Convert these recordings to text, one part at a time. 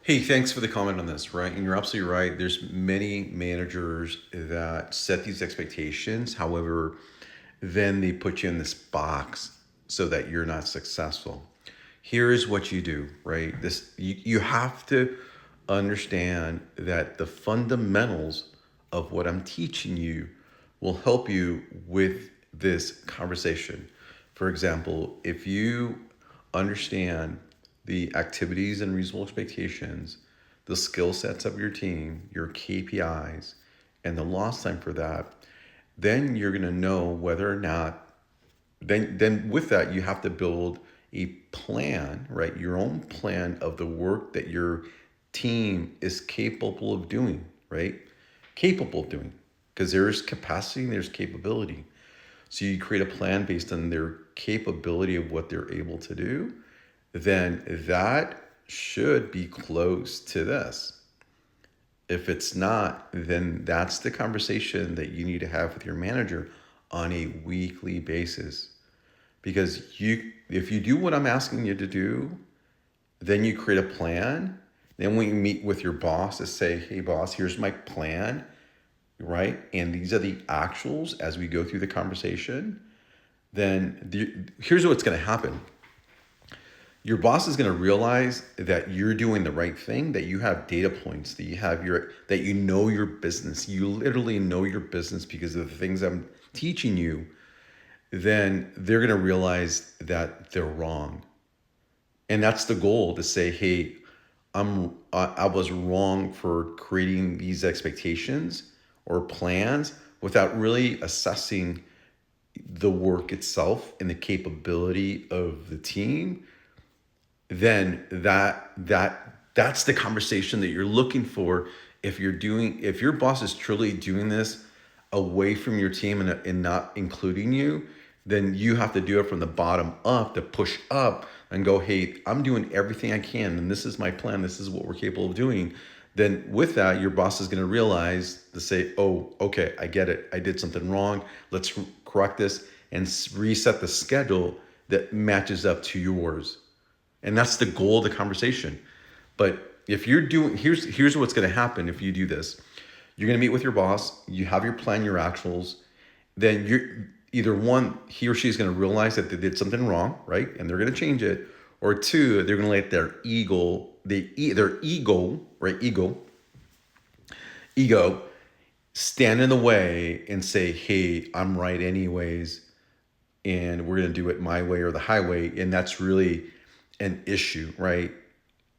Hey, thanks for the comment on this, right? And you're absolutely right. There's many managers that set these expectations. However, then they put you in this box so that you're not successful. Here's what you do, right? You have to understand that the fundamentals of what I'm teaching you will help you with this conversation. For example, if you understand the activities and reasonable expectations, the skill sets of your team, your KPIs, and the loss time for that, then you're going to know whether or not then with that you have to build a plan, right? Your own plan of the work that your team is capable of doing, right? Capable of doing. Because there's capacity and there's capability. So you create a plan based on their capability of what they're able to do, then that should be close to this. If it's not, then that's the conversation that you need to have with your manager on a weekly basis. Because if you do what I'm asking you to do, then you create a plan. Then when you meet with your boss to say, hey boss, here's my plan, right? And these are the actuals as we go through the conversation. Here's what's going to happen. Your boss is going to realize that you're doing the right thing, that you have data points, that you know your business. You literally know your business because of the things I'm teaching you. Then they're going to realize that they're wrong. And that's the goal, to say, hey, I was wrong for creating these expectations or plans without really assessing the work itself and the capability of the team. Then that's the conversation that you're looking for. If your boss is truly doing this away from your team and not including you, then you have to do it from the bottom up to push up and go, hey, I'm doing everything I can and this is my plan, this is what we're capable of doing. Then with that, your boss is going to realize, to say, oh, okay, I get it, I did something wrong, let's correct this and reset the schedule that matches up to yours. And that's the goal of the conversation. But if you're doing, here's what's going to happen if you do this. You're going to meet with your boss, you have your plan, your actuals, then you're either one, he or she is going to realize that they did something wrong, right? And they're going to change it. Or two, they're going to let their ego stand in the way and say, hey, I'm right anyways, and we're going to do it my way or the highway. And that's really an issue, right?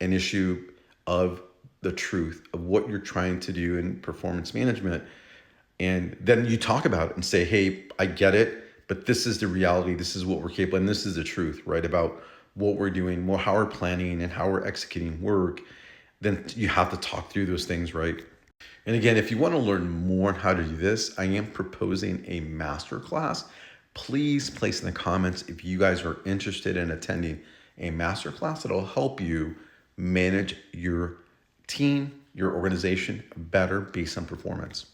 An issue of the truth of what you're trying to do in performance management. And then you talk about it and say, hey, I get it, but this is the reality. This is what we're capable of. And this is the truth, right? About what we're doing, how we're planning and how we're executing work. Then you have to talk through those things, right? And again, if you want to learn more on how to do this, I am proposing a masterclass. Please place in the comments if you guys are interested in attending a masterclass that'll help you manage your team, your organization better based on performance.